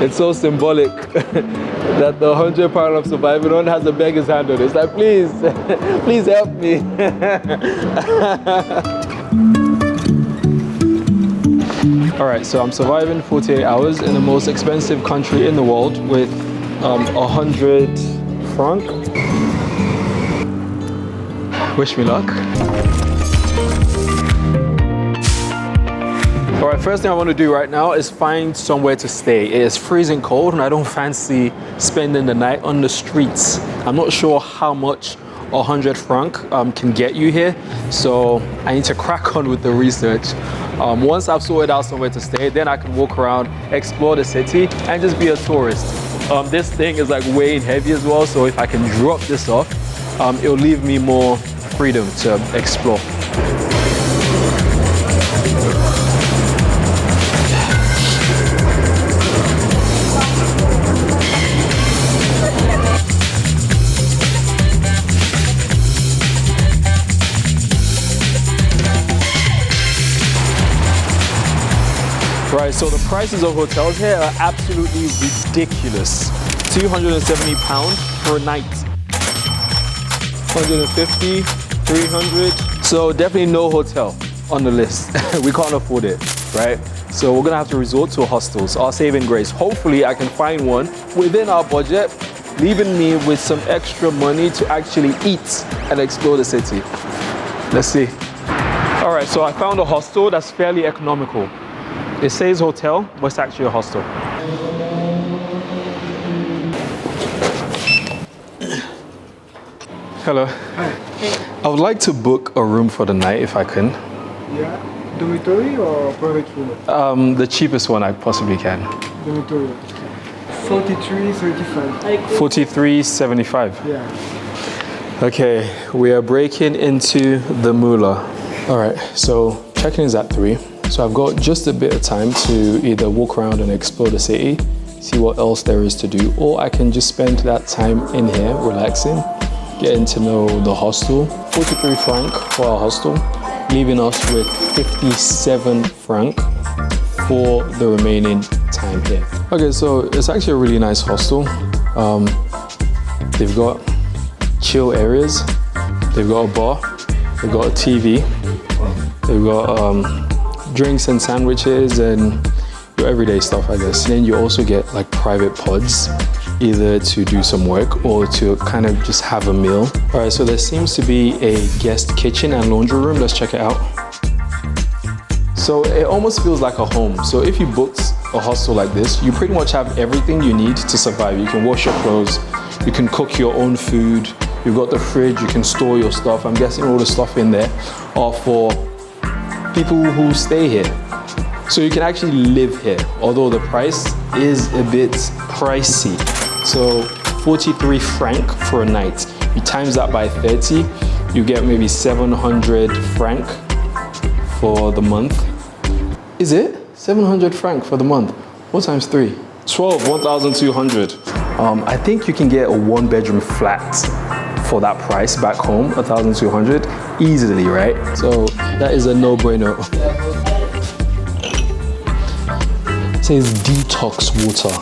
It's so symbolic that the £100 I'm surviving on has a beggar's hand on it. It's like, please, please help me. All right, so I'm surviving 48 hours in the most expensive country in the world with 100 franc. Wish me luck. All right, first thing I want to do right now is find somewhere to stay. It is freezing cold and I don't fancy spending the night on the streets. I'm not sure how much 100 franc can get you here, so I need to crack on with the research. Once I've sorted out somewhere to stay, then I can walk around, explore the city, and just be a tourist. This thing is like weighing heavy as well, so if I can drop this off, it'll leave me more freedom to explore. Right, so the prices of hotels here are absolutely ridiculous. £270 for a night. 150, 300. So definitely no hotel on the list. We can't afford it, right? So we're gonna have to resort to hostels, our saving grace. Hopefully I can find one within our budget, leaving me with some extra money to actually eat and explore the city. Let's see. All right, so I found a hostel that's fairly economical. It says hotel, but it's actually a hostel. Hello. Hi. I would like to book a room for the night if I can. Yeah, dormitory or private room? The cheapest one I possibly can. Dormitory. 43.75. 43.75. Yeah. Okay, we are breaking into the moolah. All right, so check-in is at 3. So I've got just a bit of time to either walk around and explore the city, see what else there is to do, or I can just spend that time in here relaxing, getting to know the hostel. 43 franc for our hostel, leaving us with 57 franc for the remaining time here. Okay, so it's actually a really nice hostel. They've got chill areas, they've got a bar, they've got a TV, they've got drinks and sandwiches and your everyday stuff, I guess. And then you also get like private pods, either to do some work or to kind of just have a meal. All right, so there seems to be a guest kitchen and laundry room. Let's check it out. So it almost feels like a home. So if you booked a hostel like this, you pretty much have everything you need to survive. You can wash your clothes, you can cook your own food, you've got the fridge, you can store your stuff. I'm guessing all the stuff in there are for people who stay here. So you can actually live here, although the price is a bit pricey. So 43 franc for a night. You times that by 30, you get maybe 700 franc for the month. Is it? 700 franc for the month. What times 3? 12, 1,200. I think you can get a 1-bedroom flat for that price back home, 1,200, easily, right? So that is a no-brainer. It says detox water.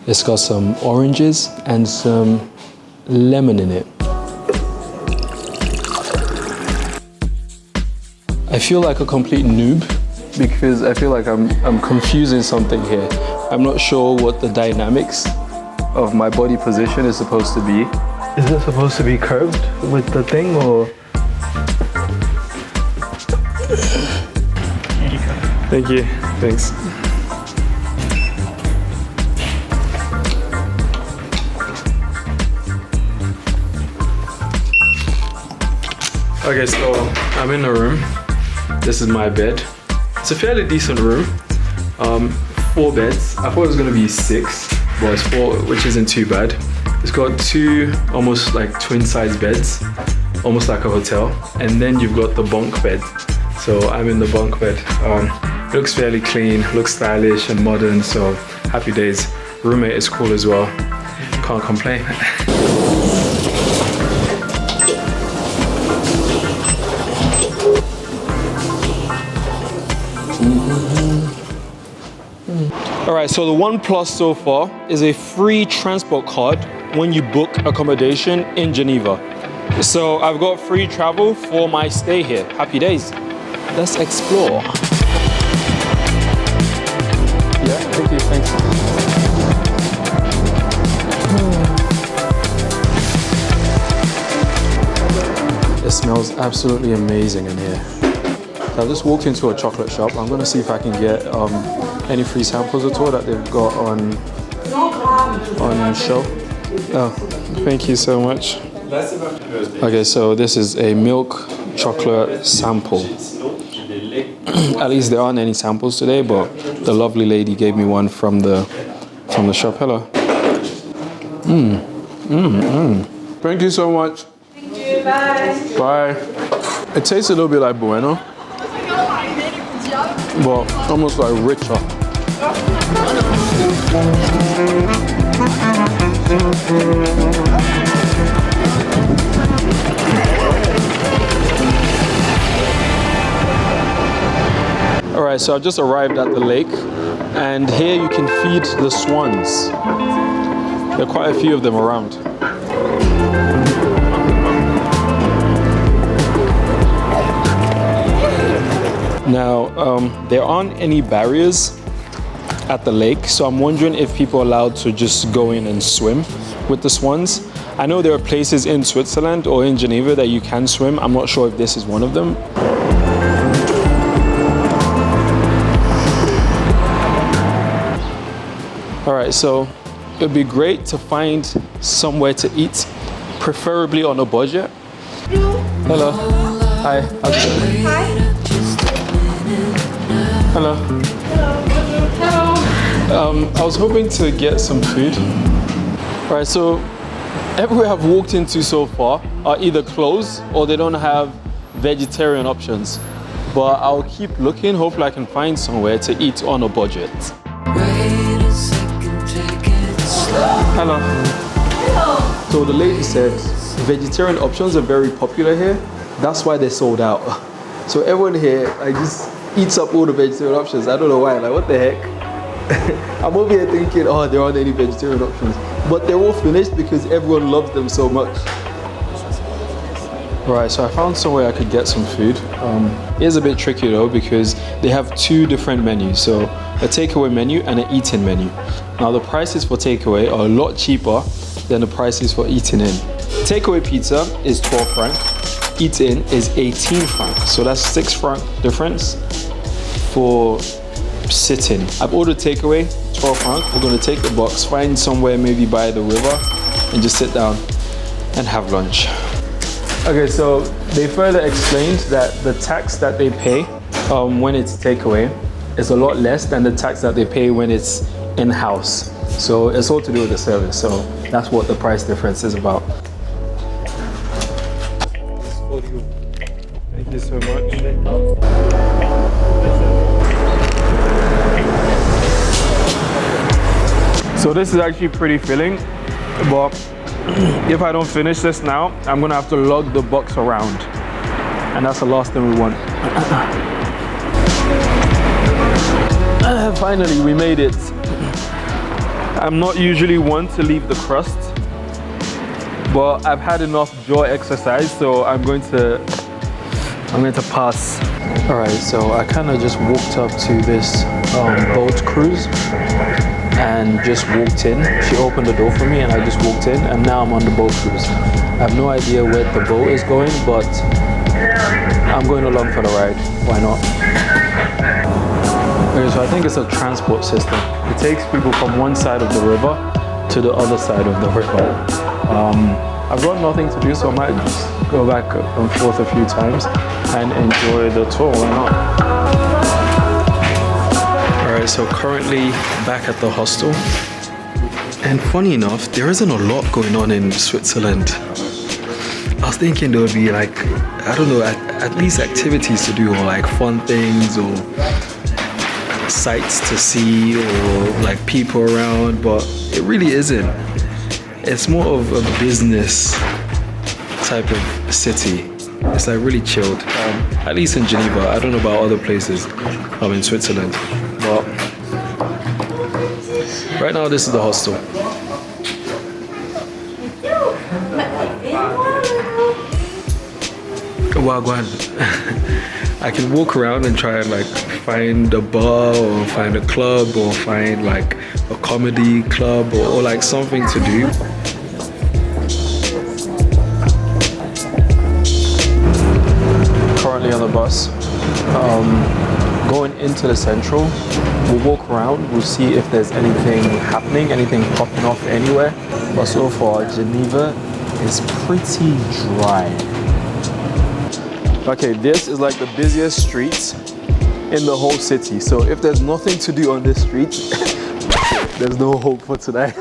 It's got some oranges and some lemon in it. I feel like a complete noob because I feel like I'm confusing something here. I'm not sure what the dynamics of my body position is supposed to be. Is it supposed to be curved with the thing or? Thank you, thanks. Okay, so I'm in a room. This is my bed. It's a fairly decent room. 4 beds. I thought it was gonna be 6, but it's 4, which isn't too bad. It's got 2 almost like twin-size beds, almost like a hotel. And then you've got the bunk bed. So I'm in the bunk bed. It looks fairly clean, looks stylish and modern, so happy days. Roommate is cool as well. Can't complain. All right, so the one plus so far is a free transport card when you book accommodation in Geneva. So I've got free travel for my stay here. Happy days. Let's explore. Yeah, thank you, thanks. It smells absolutely amazing in here. I just walked into a chocolate shop. I'm gonna see if I can get any free samples at all that they've got on show. Oh, thank you so much. Okay, so this is a milk chocolate sample. At least there aren't any samples today, but the lovely lady gave me one from the shop. Hello. Thank you so much. Thank you. Bye. Bye. It tastes a little bit like Bueno, but almost like richer. All right, so I've just arrived at the lake, and here you can feed the swans. There are quite a few of them around. Now, there aren't any barriers at the lake, so I'm wondering if people are allowed to just go in and swim with the swans. I know there are places in Switzerland or in Geneva that you can swim. I'm not sure if this is one of them. All right, so it'd be great to find somewhere to eat, preferably on a budget. Hello. Hi. How's it going? Hi. Hello. I was hoping to get some food. All right, so everywhere I've walked into so far are either closed or they don't have vegetarian options. But I'll keep looking. Hopefully I can find somewhere to eat on a budget. Hello. Hello. So the lady said vegetarian options are very popular here. That's why they're sold out. So everyone here just eats up all the vegetarian options. I don't know why. Like, what the heck? I'm over here thinking, oh, there aren't any vegetarian options. But they're all finished because everyone loves them so much. Right, so I found somewhere I could get some food. It is a bit tricky though because they have two different menus. So a takeaway menu and an eat-in menu. Now the prices for takeaway are a lot cheaper than the prices for eating in. Takeaway pizza is 12 francs. Eat-in is 18 francs. So that's 6 francs difference for sitting. I've ordered takeaway, 12 francs. We're gonna take the box, find somewhere maybe by the river and just sit down and have lunch. Okay, so they further explained that the tax that they pay when it's takeaway is a lot less than the tax that they pay when it's in-house. So it's all to do with the service. So that's what the price difference is about. Thank you so much. So this is actually pretty filling, but if I don't finish this now, I'm gonna have to lug the box around. And that's the last thing we want. Finally, we made it. I'm not usually one to leave the crust, but I've had enough jaw exercise, so I'm going to pass. All right, so I kind of just walked up to this boat cruise and just walked in. She opened the door for me and I just walked in, and now I'm on the boat cruise. I have no idea where the boat is going, but I'm going along for the ride. Why not? Okay, so I think it's a transport system. It takes people from one side of the river to the other side of the river. I've got nothing to do, so I might just go back and forth a few times and enjoy the tour. Why not? Alright, so currently back at the hostel. And funny enough, there isn't a lot going on in Switzerland. I was thinking there would be like, I don't know, at least activities to do, or like fun things, or sights to see, or like people around, but it really isn't. It's more of a business type of city. It's like really chilled, at least in Geneva. I don't know about other places in Switzerland, but Right now, this is the hostel. Wow, go ahead. I can walk around and try and like find a bar or find a club or find like a comedy club or like something to do. Currently on the bus, going into the central. We'll walk around, we'll see if there's anything happening, anything popping off anywhere. But so far, Geneva is pretty dry. Okay, this is like the busiest street in the whole city. So if there's nothing to do on this street, there's no hope for today.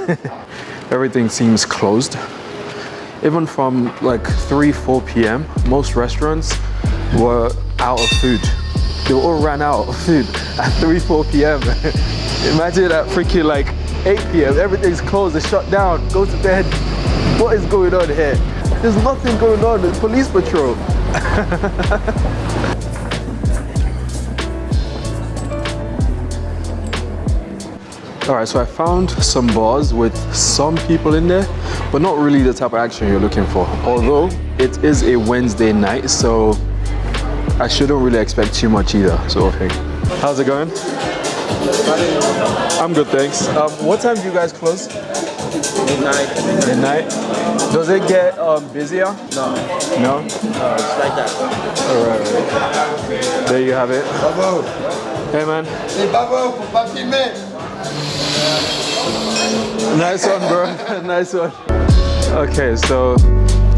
Everything seems closed. Even from like 3-4 p.m, most restaurants were out of food. They all ran out of food at 3-4 p.m. Imagine at freaking like 8 p.m, everything's closed, it's shut down, go to bed. What is going on here? There's nothing going on, there's police patrol. Alright, so I found some bars with some people in there, but not really the type of action you're looking for. Although it is a Wednesday night, so I shouldn't really expect too much either, sort of thing. How's it going? I'm good, thanks. What time do you guys close? Midnight. Midnight? Does it get busier? No. No? It's like that. Alright. There you have it. Bravo. Hey man. C'est bravo, faut pas filmer. Nice one, bro. Nice one. Okay, so,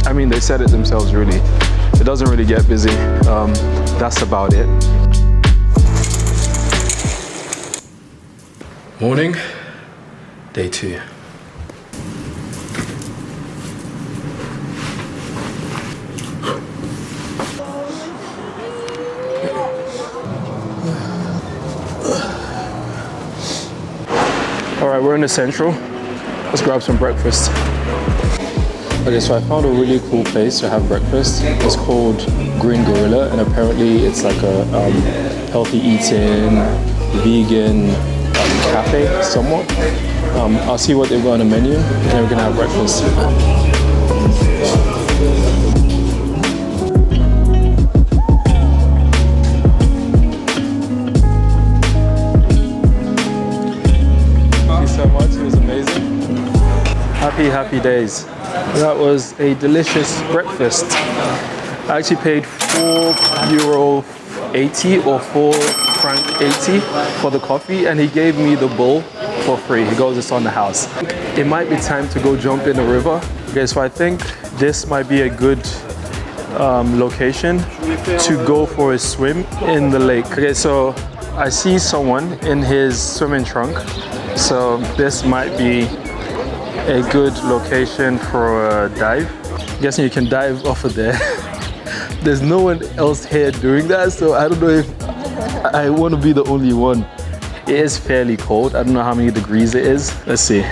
I mean, they said it themselves, really. It doesn't really get busy. That's about it. Morning, day 2. All right, we're in the central. Let's grab some breakfast. Okay, so I found a really cool place to have breakfast. It's called Green Gorilla, and apparently it's like a healthy eating, vegan cafe, somewhat. I'll see what they've got on the menu, and then we're gonna have breakfast. So much, it was amazing. Happy days. That was a delicious breakfast. I actually paid €4.80 or €4.80 for the coffee, and he gave me the bowl for free. He goes, it's on the house. It might be time to go jump in the river. Okay, so I think this might be a good location to go for a swim in the lake. Okay, so I see someone in his swimming trunk. So this might be a good location for a dive. I'm guessing you can dive off of there. There's no one else here doing that, so I don't know if I want to be the only one. It is fairly cold. I don't know how many degrees it is. Let's see.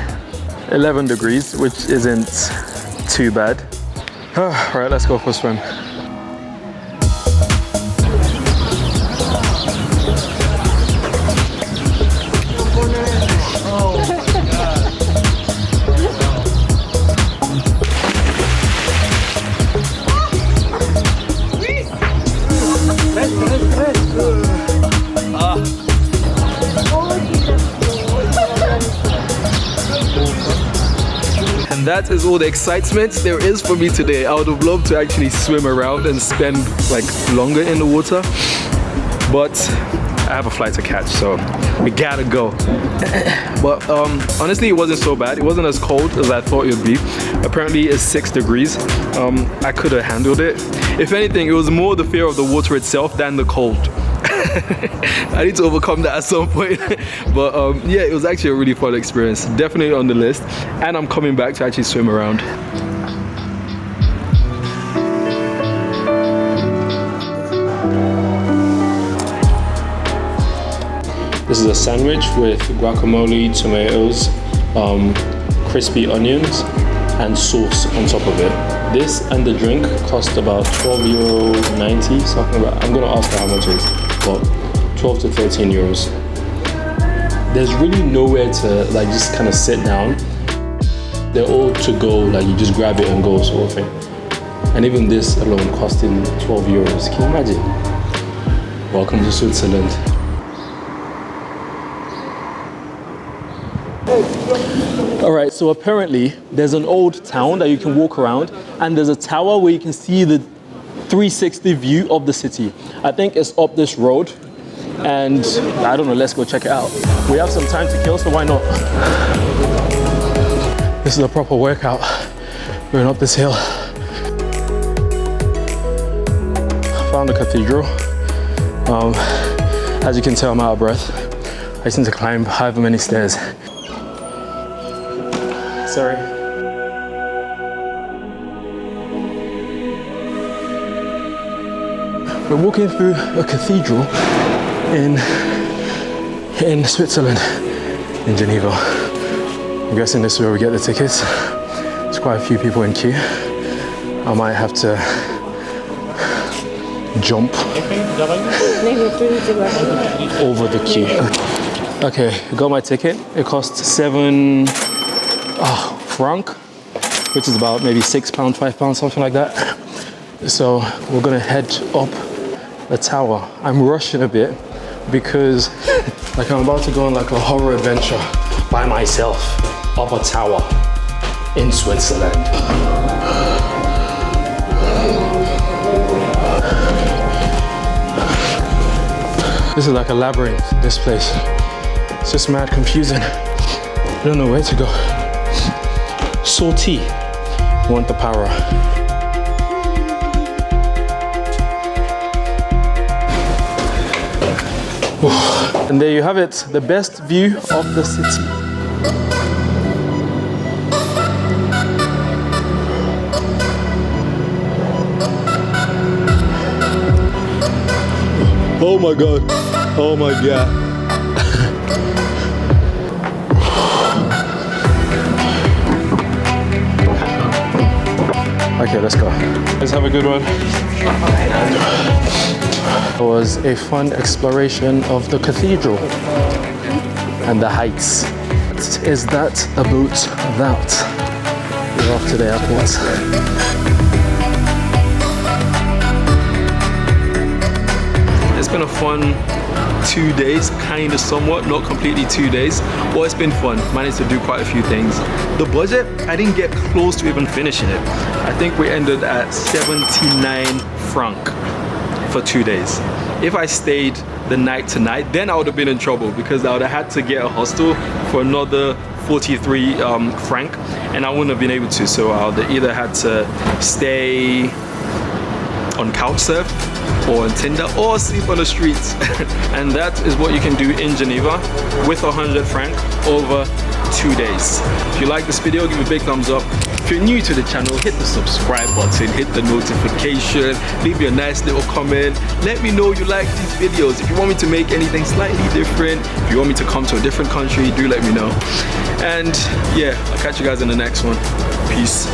11 degrees, which isn't too bad. All right, let's go for a swim. That is all the excitement there is for me today. I would have loved to actually swim around and spend like longer in the water, but I have a flight to catch, so we gotta go. But honestly, it wasn't so bad. It wasn't as cold as I thought it would be. Apparently it's 6 degrees. I could have handled it. If anything, it was more the fear of the water itself than the cold. I need to overcome that at some point. But yeah, it was actually a really fun experience. Definitely on the list. And I'm coming back to actually swim around. This is a sandwich with guacamole, tomatoes, crispy onions, and sauce on top of it. This and the drink cost about €12.90, something like that. I'm gonna ask her how much it is, but 12 to 13 euros. There's really nowhere to like just kind of sit down. They're all to go, like you just grab it and go sort of thing. And even this alone costing 12 euros. Can you imagine? Welcome to Switzerland. All right, so apparently there's an old town that you can walk around, and there's a tower where you can see the 360 view of the city. I think it's up this road, and I don't know, let's go check it out. We have some time to kill, so why not? This is a proper workout, going up this hill. Found the cathedral. As you can tell, I'm out of breath. I just need to climb however many stairs. Sorry. We're walking through a cathedral in Switzerland, in Geneva. I'm guessing this is where we get the tickets. There's quite a few people in queue. I might have to jump over the queue. Okay, I got my ticket. It cost 7 franc, which is about maybe £6, £5, something like that. So we're gonna head up the tower. I'm rushing a bit because like I'm about to go on like a horror adventure by myself up a tower in Switzerland. This is like a labyrinth, this place. It's just mad confusing. I don't know where to go. Salty, want the power. And there you have it, the best view of the city. Oh my God, oh my God. Okay, let's go. Let's have a good one. It was a fun exploration of the cathedral and the heights. Is that about that? We're off to the airport. It's been a fun 2 days, kind of somewhat, not completely 2 days, but it's been fun. Managed to do quite a few things. The budget, I didn't get close to even finishing it. I think we ended at 79 franc for 2 days. If I stayed the night tonight, then I would have been in trouble because I would have had to get a hostel for another 43 franc, and I wouldn't have been able to. So I would either had to stay on Couchsurf or on Tinder or sleep on the streets. And that is what you can do in Geneva with 100 franc over 2 days. If you like this video, give it a big thumbs up. If you're new to the channel, hit the subscribe button, hit the notification, leave me a nice little comment. Let me know you like these videos. If you want me to make anything slightly different, if you want me to come to a different country, do let me know. And yeah, I'll catch you guys in the next one. Peace.